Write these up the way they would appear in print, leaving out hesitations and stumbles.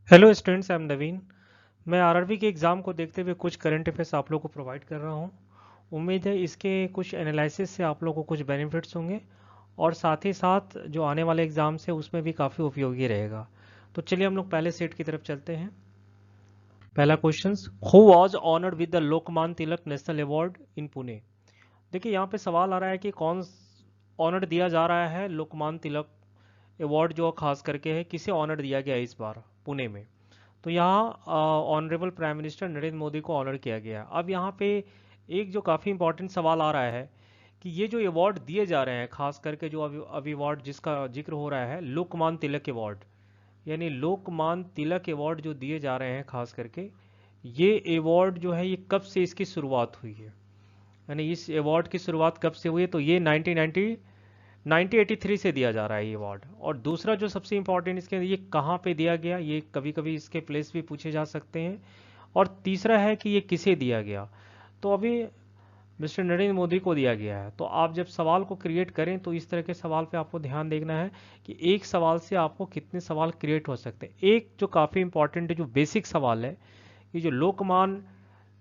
Hello students, I am नवीन। मैं RRB के exam को देखते हुए कुछ करंट अफेयर्स आप लोगों को प्रोवाइड कर रहा हूँ। उम्मीद है इसके कुछ एनालिसिस से आप लोगों को कुछ बेनिफिट्स होंगे और साथ ही साथ जो आने वाले एग्ज़ाम्स है उसमें भी काफ़ी उपयोगी रहेगा। तो चलिए हम लोग पहले सेट की तरफ चलते हैं। पहला question, who was honoured with the Lokmanya Tilak national award in Pune. देखिए यहाँ पे सवाल आ रहा है कि कौन ऑनर्ड दिया जा रहा है। लोकमान तिलक अवार्ड जो खास करके है, किसे ऑनर दिया गया है इस बार पुणे में। तो यहाँ honourable prime minister Narendra Modi को ऑनर किया गया। अब यहाँ पे एक जो काफ़ी इंपॉर्टेंट सवाल आ रहा है कि ये जो अवार्ड दिए जा रहे हैं, खास करके जो अभी अवार्ड जिसका जिक्र हो रहा है, लोकमान तिलक अवार्ड, यानी लोकमान तिलक अवार्ड जो दिए जा रहे हैं खास करके, ये अवार्ड जो है ये कब से इसकी शुरुआत हुई है, यानी इस अवार्ड की शुरुआत कब से हुई है। तो ये 1983 से दिया जा रहा है ये अवार्ड। और दूसरा जो सबसे इंपॉर्टेंट इसके, ये कहाँ पे दिया गया, ये कभी कभी इसके प्लेस भी पूछे जा सकते हैं। और तीसरा है कि ये किसे दिया गया। तो अभी मिस्टर नरेंद्र मोदी को दिया गया है। तो आप जब सवाल को क्रिएट करें तो इस तरह के सवाल पे आपको ध्यान देखना है कि एक सवाल से आपको कितने सवाल क्रिएट हो सकते हैं। एक जो काफ़ी इंपॉर्टेंट है, जो बेसिक सवाल है, ये जो लोकमान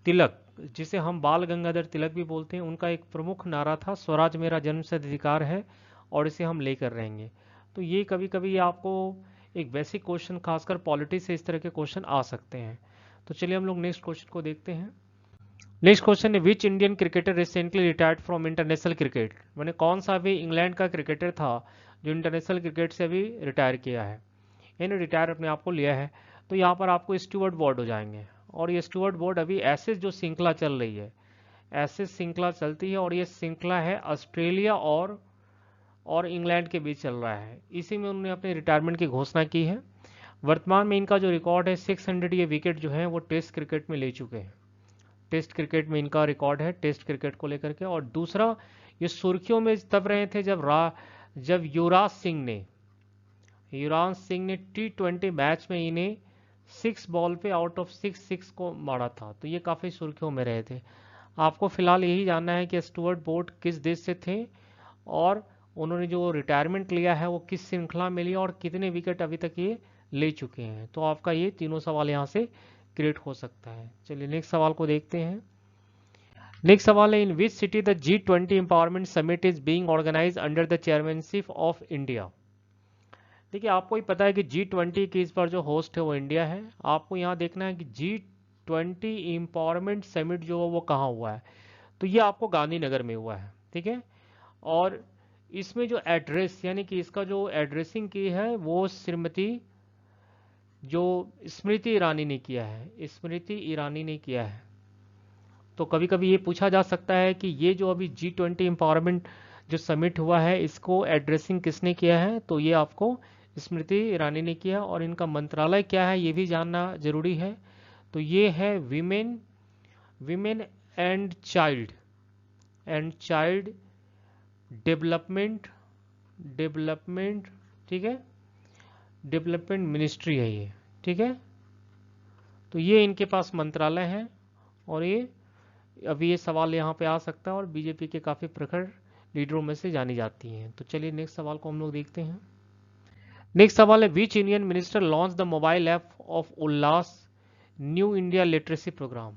तिलक, जिसे हम बाल गंगाधर तिलक भी बोलते हैं, उनका एक प्रमुख नारा था, स्वराज मेरा जन्मसिद्ध अधिकार है और इसे हम लेकर रहेंगे। तो ये कभी कभी आपको एक बेसिक क्वेश्चन, खासकर पॉलिटिक्स से इस तरह के क्वेश्चन आ सकते हैं। तो चलिए हम लोग नेक्स्ट क्वेश्चन को देखते हैं। नेक्स्ट क्वेश्चन है, which Indian cricketer recently retired from international cricket. मैंने कौन सा भी इंग्लैंड का क्रिकेटर था जो इंटरनेशनल क्रिकेट से अभी रिटायर किया है, यानी रिटायर अपने आप को लिया है। तो यहाँ पर आपको स्टुअर्ट बोर्ड हो जाएंगे। और ये स्टुअर्ट बोर्ड अभी ऐसे जो श्रृंखला चल रही है, ऐसे श्रृंखला चलती है, और ये श्रृंखला है ऑस्ट्रेलिया और इंग्लैंड के बीच चल रहा है। इसी में उन्होंने अपने रिटायरमेंट की घोषणा की है। वर्तमान में इनका जो रिकॉर्ड है 600 ये विकेट जो है वो टेस्ट क्रिकेट में ले चुके हैं। टेस्ट क्रिकेट में इनका रिकॉर्ड है, टेस्ट क्रिकेट को लेकर के। और दूसरा, ये सुर्खियों में तब रहे थे जब युवराज सिंह ने T20 मैच में इन्हें 6 बॉल पे आउट ऑफ 6 को मारा था। तो ये काफ़ी सुर्खियों में रहे थे। आपको फिलहाल यही जानना है कि स्टुअर्ट बोर्ड किस देश से थे और उन्होंने जो रिटायरमेंट लिया है वो किस श्रृंखला में लिया और कितने विकेट अभी तक ये ले चुके हैं। तो आपका ये तीनों सवाल यहाँ से क्रिएट हो सकता है। चलिए नेक्स्ट सवाल को देखते हैं। नेक्स्ट सवाल है, in which city the G20 empowerment summit is being organize under the chairmanship of India. देखिए आपको ही पता है कि G20 की इस बार जो होस्ट है वो इंडिया है। आपको यहाँ देखना है कि G20 एम्पावरमेंट समिट जो है वो कहाँ हुआ है। तो ये आपको गांधीनगर में हुआ है, ठीक है। और इसमें जो एड्रेस, यानी कि इसका जो एड्रेसिंग की है वो श्रीमती जो स्मृति ईरानी ने किया है, स्मृति ईरानी ने किया है। तो कभी कभी ये पूछा जा सकता है कि ये जो अभी G20 एम्पावरमेंट जो समिट हुआ है इसको एड्रेसिंग किसने किया है। तो ये आपको स्मृति ईरानी ने किया। और इनका मंत्रालय क्या है ये भी जानना जरूरी है। तो ये है women women and child development development, ठीक है, डेवलपमेंट मिनिस्ट्री है ये, ठीक है। तो ये इनके पास मंत्रालय है। और ये अभी ये सवाल यहाँ पे आ सकता है और बीजेपी के काफ़ी प्रखर लीडरों में से जानी जाती हैं। तो चलिए नेक्स्ट सवाल को हम लोग देखते हैं। नेक्स्ट सवाल है, which Indian minister launch the mobile app of Ullas new India literacy program.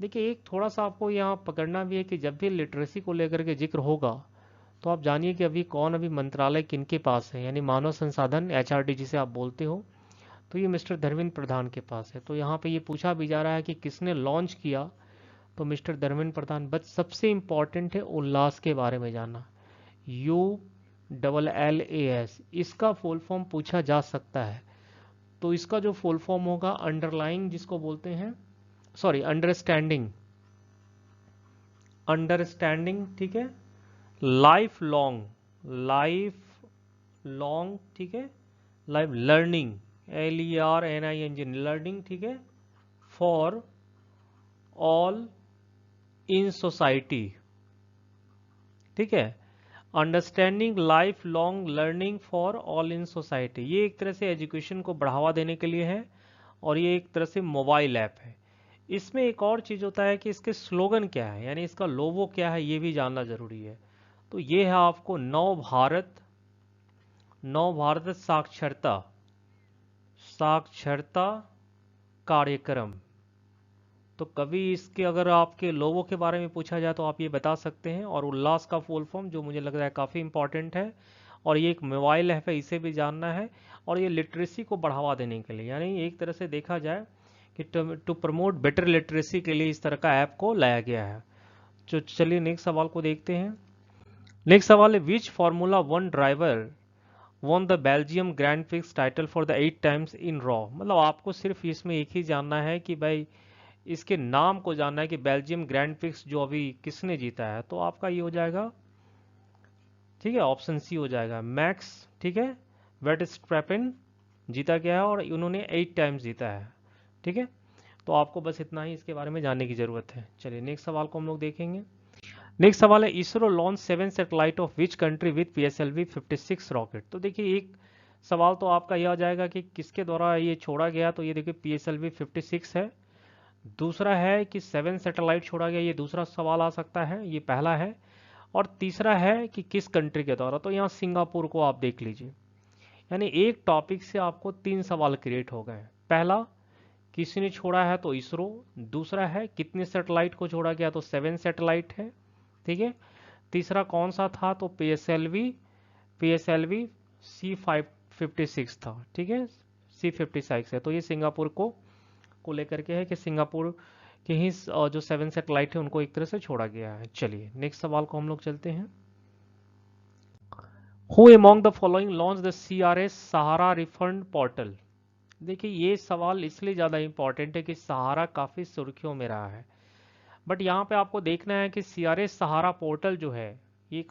देखिए एक थोड़ा सा आपको यहाँ पकड़ना भी है कि जब भी लिटरेसी को लेकर के जिक्र होगा तो आप जानिए कि अभी मंत्रालय किनके पास है, यानी मानव संसाधन HRD जिसे आप बोलते हो। तो ये मिस्टर धर्मेंद्र प्रधान के पास है। तो यहाँ पे ये पूछा भी जा रहा है कि किसने लॉन्च किया। तो मिस्टर धर्मेंद्र प्रधान। बट सबसे इंपॉर्टेंट है उल्लास के बारे में जानना, ULLAS, इसका फुल फॉर्म पूछा जा सकता है। तो इसका जो फुल फॉर्म होगा अंडरलाइंग, जिसको बोलते हैं, सॉरी, अंडरस्टैंडिंग, ठीक है, लाइफ लॉन्ग, ठीक है, लाइफ लर्निंग, LERNING, लर्निंग, ठीक है, फॉर ऑल इन सोसाइटी, ठीक है, understanding life long learning for all in society. ये एक तरह से एजुकेशन को बढ़ावा देने के लिए है और ये एक तरह से मोबाइल ऐप है। इसमें एक और चीज़ होता है कि इसके स्लोगन क्या है, यानी इसका लोगो क्या है, ये भी जानना जरूरी है। तो ये है आपको नव भारत साक्षरता साक्षरता कार्यक्रम। तो कभी इसके अगर आपके लोगों के बारे में पूछा जाए तो आप ये बता सकते हैं। और उल्लास का फुल फॉर्म जो मुझे लग रहा है काफ़ी इंपॉर्टेंट है, और ये एक मोबाइल ऐप है, इसे भी जानना है। और ये लिटरेसी को बढ़ावा देने के लिए, यानी एक तरह से देखा जाए कि टू प्रमोट बेटर लिटरेसी के लिए इस तरह का ऐप को लाया गया है। तो चलिए नेक्स्ट सवाल को देखते हैं। नेक्स्ट सवाल है, which Formula One driver won the Belgium Grand Prix title for the 8 times in row. मतलब आपको सिर्फ इसमें एक ही जानना है कि भाई इसके नाम को जानना है कि बेल्जियम ग्रैंड प्रिक्स जो अभी किसने जीता है। तो आपका ये हो जाएगा, ठीक है, ऑप्शन सी हो जाएगा, मैक्स, ठीक है, वेटस्ट्रैपेन जीता गया है और उन्होंने 8 टाइम्स जीता है। ठीक है, तो आपको बस इतना ही इसके बारे में जानने की जरूरत है। चलिए नेक्स्ट सवाल को हम लोग देखेंगे। नेक्स्ट सवाल है, ISRO launch 7 satellite of which country with PSLV 56 rocket. तो देखिए एक सवाल तो आपका यह आ जाएगा कि किसके द्वारा ये छोड़ा गया। तो ये देखिए PSLV 56 है। दूसरा है कि 7 सैटेलाइट छोड़ा गया, ये दूसरा सवाल आ सकता है, ये पहला है। और तीसरा है कि किस कंट्री के द्वारा। तो यहाँ सिंगापुर को आप देख लीजिए। यानी एक टॉपिक से आपको 3 सवाल क्रिएट हो गए। पहला, किसने छोड़ा है, तो इसरो। दूसरा है कितने सैटेलाइट को छोड़ा गया, तो 7 सैटेलाइट है। ठीक है, तीसरा कौन सा था, तो PSLV C56 था। ठीक है, C56 है। तो ये सिंगापुर को लेकर के है कि सिंगापुर के ही जो 7 सैटेलाइट है उनको एक तरह से छोड़ा गया है। चलिए नेक्स्ट सवाल को हम लोग चलते हैं। Who among the following launch the CRS Sahara refund portal. देखिए ये सवाल इसलिए ज़्यादा इंपॉर्टेंट है कि सहारा काफ़ी सुर्खियों में रहा है। बट यहाँ पे आपको देखना है कि CRS सहारा पोर्टल जो है ये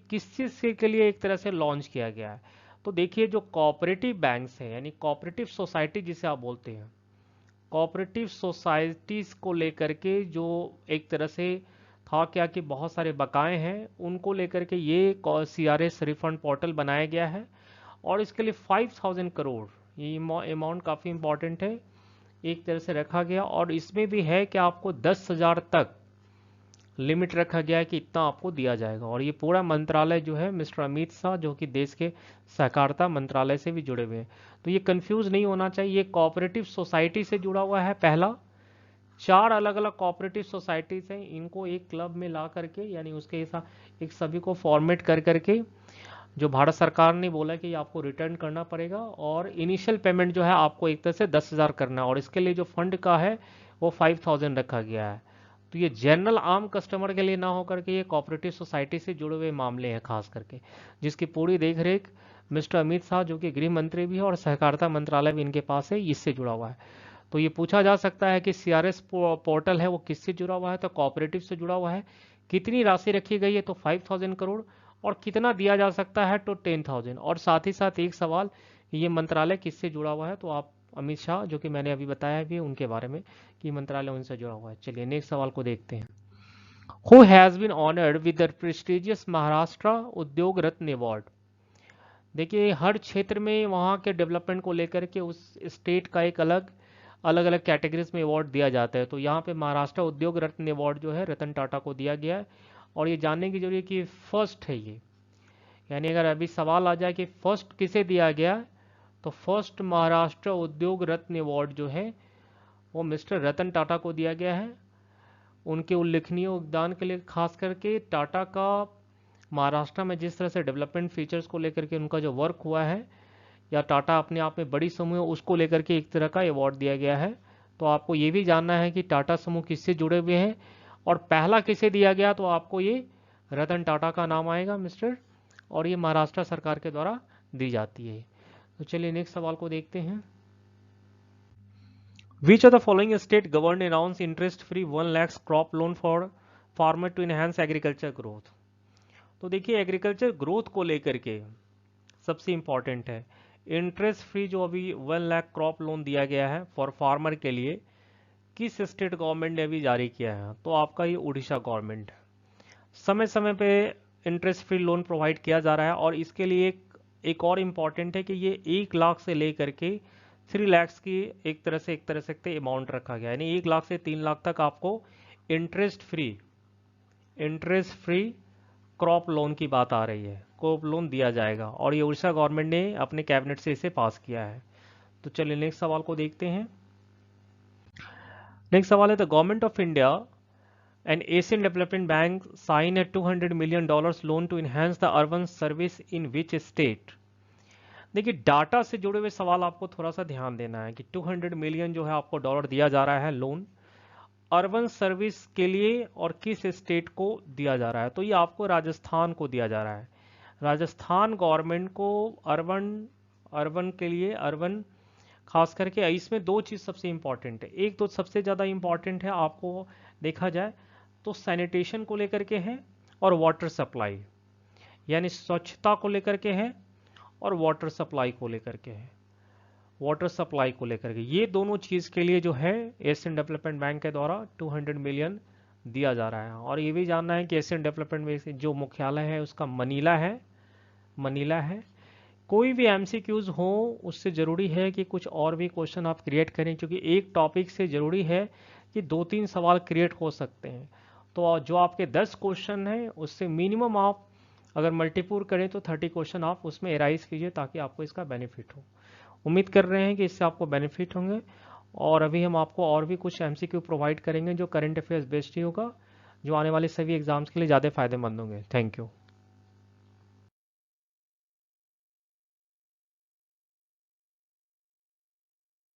किस चीज़ के लिए एक तरह से लॉन्च किया गया है। तो देखिए जो कोऑपरेटिव बैंक्स हैं, यानी कोऑपरेटिव सोसाइटी जिसे आप बोलते हैं, कोऑपरेटिव सोसाइटीज़ को लेकर के जो एक तरह से था क्या कि बहुत सारे बकाए हैं, उनको लेकर के ये CRS रिफंड पोर्टल बनाया गया है। और इसके लिए 5000 करोड़, ये अमाउंट काफ़ी इंपॉर्टेंट है, एक तरह से रखा गया। और इसमें भी है कि आपको 10,000 तक लिमिट रखा गया है कि इतना आपको दिया जाएगा। और ये पूरा मंत्रालय जो है मिस्टर अमित शाह, जो कि देश के सहकारिता मंत्रालय से भी जुड़े हुए हैं, तो ये कंफ्यूज नहीं होना चाहिए। ये कोऑपरेटिव सोसाइटी से जुड़ा हुआ है। पहला, 4 अलग अलग कोऑपरेटिव सोसाइटीज हैं, इनको एक क्लब में ला करके, यानी उसके साथ एक सभी को फॉर्मेट कर करके जो भारत सरकार ने बोला कि आपको रिटर्न करना पड़ेगा। और इनिशियल पेमेंट जो है आपको एक तरह से 10,000 करना है। और इसके लिए जो फंड का है वो 5000 रखा गया है। तो ये जनरल आम कस्टमर के लिए ना हो करके ये कोऑपरेटिव सोसाइटी से जुड़े हुए मामले हैं, खास करके जिसकी पूरी देख रेख मिस्टर अमित शाह, जो कि गृह मंत्री भी है और सहकारिता मंत्रालय भी इनके पास है, इससे जुड़ा हुआ है। तो ये पूछा जा सकता है कि CRS पोर्टल है वो किससे जुड़ा हुआ है, तो कोऑपरेटिव से जुड़ा हुआ है। कितनी राशि रखी गई है, तो 5000 करोड़। और कितना दिया जा सकता है, तो 10,000। और साथ ही साथ एक सवाल, ये मंत्रालय किससे जुड़ा हुआ है, तो आप अमित शाह, जो कि मैंने अभी बताया भी उनके बारे में कि मंत्रालय उनसे जुड़ा हुआ है। चलिए नेक्स्ट सवाल को देखते हैं। Who has been honoured with the prestigious Maharashtra Udyog Ratna award. देखिए हर क्षेत्र में वहाँ के डेवलपमेंट को लेकर के उस स्टेट का एक अलग अलग कैटेगरीज में अवार्ड दिया जाता है। तो यहाँ पे महाराष्ट्र उद्योग रत्न अवार्ड जो है रतन टाटा को दिया गया है। और ये जानने की जरूरत है कि फर्स्ट है ये, यानी अगर अभी सवाल आ जाए कि फर्स्ट किसे दिया गया, तो फर्स्ट महाराष्ट्र उद्योग रत्न अवार्ड जो है वो मिस्टर रतन टाटा को दिया गया है। उनके उल्लेखनीय योगदान के लिए, खास करके टाटा का महाराष्ट्र में जिस तरह से डेवलपमेंट फीचर्स को लेकर के उनका जो वर्क हुआ है, या टाटा अपने आप में बड़ी समूह है, उसको लेकर के एक तरह का अवार्ड दिया गया है। तो आपको ये भी जानना है कि टाटा समूह किससे जुड़े हुए हैं और पहला किसे दिया गया, तो आपको ये रतन टाटा का नाम आएगा मिस्टर, और ये महाराष्ट्र सरकार के द्वारा दी जाती है। तो चलिए नेक्स्ट सवाल को देखते हैं। Which of the following state govern announce interest free 1 lakh crop loan for farmer to enhance agriculture growth. तो देखिए एग्रीकल्चर ग्रोथ को लेकर के सबसे इंपॉर्टेंट है इंटरेस्ट फ्री जो अभी 1 लाख क्रॉप लोन दिया गया है फॉर फार्मर के लिए, किस स्टेट गवर्नमेंट ने अभी जारी किया है, तो आपका ये उड़ीसा गवर्नमेंट। समय समय पे इंटरेस्ट फ्री लोन प्रोवाइड किया जा रहा है। और इसके लिए एक और इम्पॉर्टेंट है कि ये 1 लाख से लेकर के 3 लाख की एक तरह से अमाउंट रखा गया है, यानी 1 लाख से 3 लाख तक आपको इंटरेस्ट फ्री क्रॉप लोन की बात आ रही है, क्रॉप लोन दिया जाएगा। और ये उड़ीसा गवर्नमेंट ने अपने कैबिनेट से इसे पास किया है। तो चलिए नेक्स्ट सवाल को देखते हैं। नेक्स्ट सवाल है, the government of India and Asian development bank sign a $200 million loan to enhance the urban service in which state. देखिए डाटा से जुड़े हुए सवाल आपको थोड़ा सा ध्यान देना है कि 200 मिलियन जो है आपको डॉलर दिया जा रहा है लोन अर्बन सर्विस के लिए और किस स्टेट को दिया जा रहा है। तो ये आपको राजस्थान को दिया जा रहा है। राजस्थान गवर्नमेंट को अर्बन अर्बन के लिए अर्बन खास करके इसमें दो चीज़ सबसे इंपॉर्टेंट है। एक तो सबसे ज़्यादा इंपॉर्टेंट है आपको देखा जाए तो सैनिटेशन को लेकर के है और वाटर सप्लाई, यानी स्वच्छता को लेकर के है और वाटर सप्लाई को लेकर के है। वाटर सप्लाई को लेकर के ये दोनों चीज़ के लिए जो है एशियन डेवलपमेंट बैंक के द्वारा 200 मिलियन दिया जा रहा है। और ये भी जानना है कि एशियन डेवलपमेंट बैंक जो मुख्यालय है उसका मनीला है। कोई भी एमसीक्यूज हो उससे ज़रूरी है कि कुछ और भी क्वेश्चन आप क्रिएट करें, क्योंकि एक टॉपिक से ज़रूरी है कि 2-3 सवाल क्रिएट हो सकते हैं। तो जो आपके 10 क्वेश्चन हैं उससे मिनिमम आप अगर मल्टीपुल करें तो 30 क्वेश्चन आप उसमें एराइज कीजिए ताकि आपको इसका बेनिफिट हो। उम्मीद कर रहे हैं कि इससे आपको बेनिफिट होंगे। और अभी हम आपको और भी कुछ एमसीक्यू प्रोवाइड करेंगे जो करंट अफेयर्स बेस्ड ही होगा, जो आने वाले सभी एग्जाम्स के लिए ज़्यादा फायदेमंद होंगे। Thank you.